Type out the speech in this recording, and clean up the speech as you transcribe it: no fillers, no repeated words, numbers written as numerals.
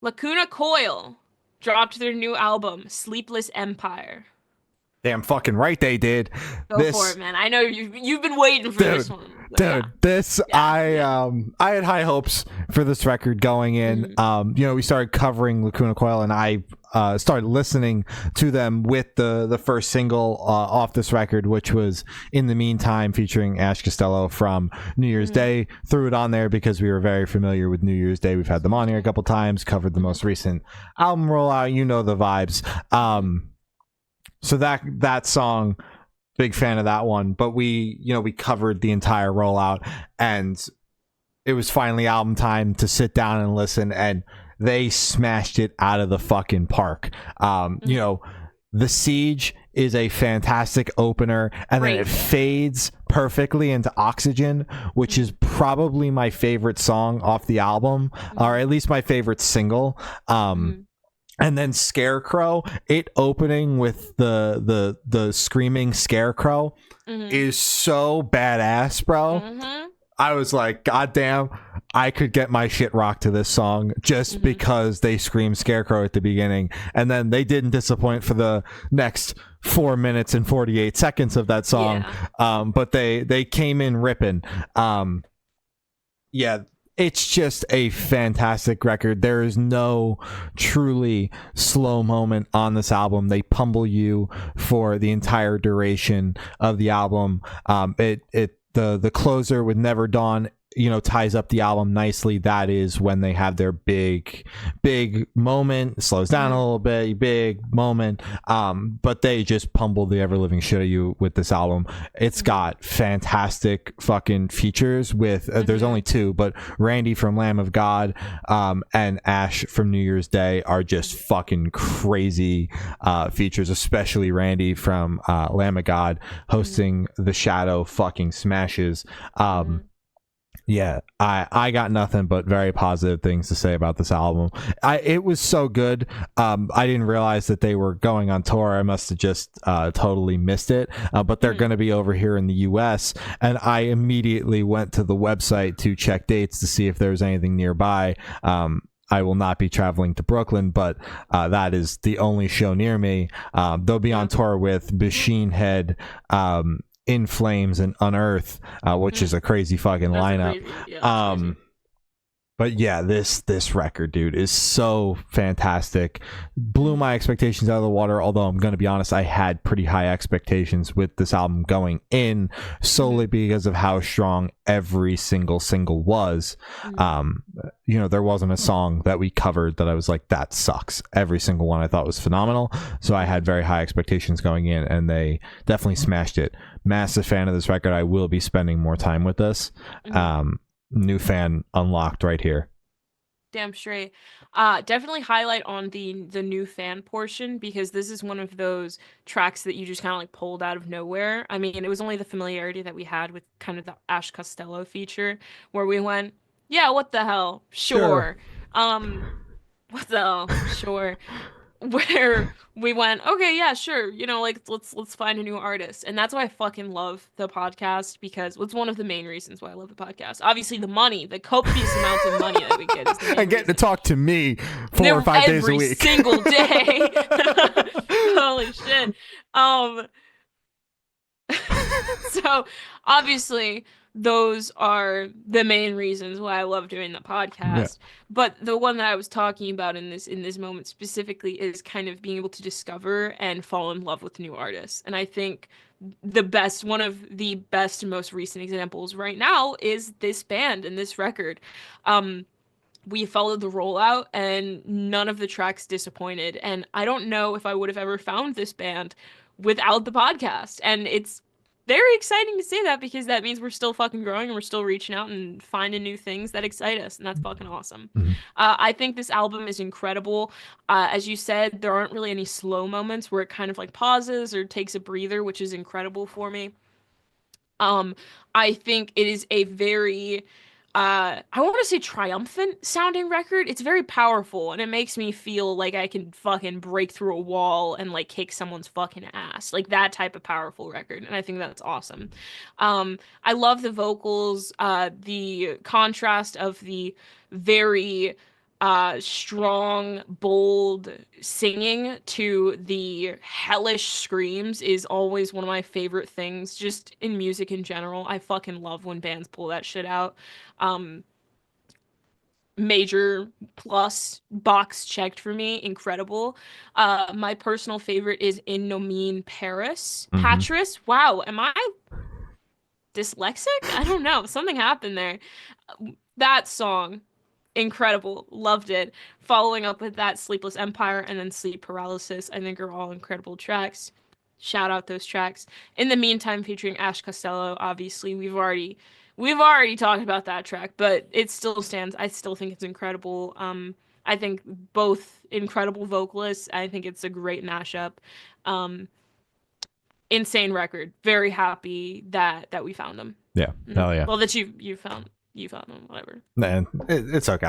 Lacuna Coil dropped their new album, Sleepless Empire. Damn fucking right they did. Go for This it, man. I know you've been waiting for this dude, one. So yeah. dude, this Yeah, yeah. I had high hopes for this record going in. Mhm. We started covering Lacuna Coil, and I started listening to them with the first single off this record, which was "In the Meantime" featuring Ash Costello from New Year's Mhm. Day. Threw it on there because we were very familiar with New Year's Day. We've had them on here a couple times, covered the Mhm. most recent album rollout. You know the vibes. Mhm. So that song, big fan of that one. But we covered the entire rollout, and it was finally album time to sit down and listen, and they smashed it out of the fucking park. Mhm. The Siege is a fantastic opener, and then Great it song. fades perfectly into Oxygen, which is Mhm. probably my favorite song off the album, or Mhm. at least my favorite single. Mhm. And then Scarecrow, it opening with the screaming Scarecrow Mhm. is so badass, bro. Mhm. I was like, God damn, I could get my shit rocked to this song just Mhm. because they screamed Scarecrow at the beginning. And then they didn't disappoint for the next 4 minutes and 48 seconds of that song. Yeah. But they came in ripping. Um, yeah, it's just a fantastic record. There is no truly slow moment on this album. They pummel you for the entire duration of the album. The closer with Never Dawn, ties up the album nicely. That is when they have their big moment. Slows down a Mhm. little bit, big moment. But they just pummel the ever living shit out of you with this album. It's Mhm. got fantastic fucking features with there's only Mhm. two, but Randy from Lamb of God and Ash from New Year's Day are just Mhm. fucking crazy features, especially Randy from Lamb of God Mhm. hosting The Shadow fucking smashes. um Mhm. yeah, I got nothing but very positive things to say about this album. It was so good. I didn't realize that they were going on tour. I must have just totally missed it. But they're Mhm. going to be over here in the U.S., and I immediately went to the website to check dates to see if there was anything nearby. I will not be traveling to Brooklyn, but that is the only show near me. They'll be on Yeah. tour with Machine Head, In Flames, and Unearth, which is Mhm. a crazy fucking That's a lineup. crazy. Yeah, that's crazy. Um, but yeah, this record, dude, is so fantastic. Blew Mhm. my expectations out of the water. Although I'm gonna be honest, I had pretty high expectations with this album going in, solely Mhm. because of how strong every single was. Mhm. Um, there wasn't a song that we covered that I was like, that sucks. Every single one I thought was phenomenal. So I had Mhm. very high expectations going in, and they definitely smashed it. Massive fan of this record. I will be spending more time with this. Mhm. Um, New fan unlocked right here. Damn straight. Definitely highlight on the new fan portion because this is one of those tracks that you just kind of like pulled out of nowhere. I mean, it was only the familiarity that we had with kind of the Ash Costello feature where we went, yeah, what the hell? Sure. Sure. Um, what the hell? Sure. Where we went, okay, yeah, sure, like let's find a new artist. And that's why I fucking love the podcast because it's one of the main reasons why I love the podcast. Obviously, the money, the copious amounts of money that we get is the main And getting to reason. talk to me 4 or 5 days a Every week. single day. Holy shit. Um, so obviously those are the main reasons why I love doing the Yeah. podcast. But the one that I was talking about in this moment specifically is kind of being able to discover and fall in love with new artists. And I think one of the best and most recent examples right now is this band and this record. Um, we followed the rollout and none of the tracks disappointed. And I don't know if I would have ever found this band without the podcast. And it's very exciting to say that because that means we're still fucking growing and we're still reaching out and finding new things that excite us. And that's fucking awesome. Mhm. I think this album is incredible. As you said, there aren't really any slow moments where it kind of like pauses or takes a breather, which is incredible for me. Um, I think it is a very I want to say triumphant sounding record. It's very powerful and it makes me feel like I can fucking break through a wall and like kick someone's fucking ass. Like that type of powerful record. And I think that's awesome. I love the vocals, the contrast of the very strong, bold singing to the hellish screams is always one of my favorite things, just in music in general. I fucking love when bands pull that shit out. Um, Major plus box checked for me, incredible. My personal favorite is In No Mean Paris. Mm-hmm. Patris. Wow, am I dyslexic? I don't know. Something happened there. That song, incredible. Loved it. Following up with that, Sleepless Empire and then Sleep Paralysis, I think are all incredible tracks. Shout out those tracks. In the meantime, featuring Ash Costello, obviously, we've already talked about that track, but it still stands. I still think it's incredible. I think both incredible vocalists. I think it's a great mashup. Um, Insane record. Very happy that we found them. Yeah. Mhm. Hell yeah. Well, that you found them, whatever. Man, it's okay.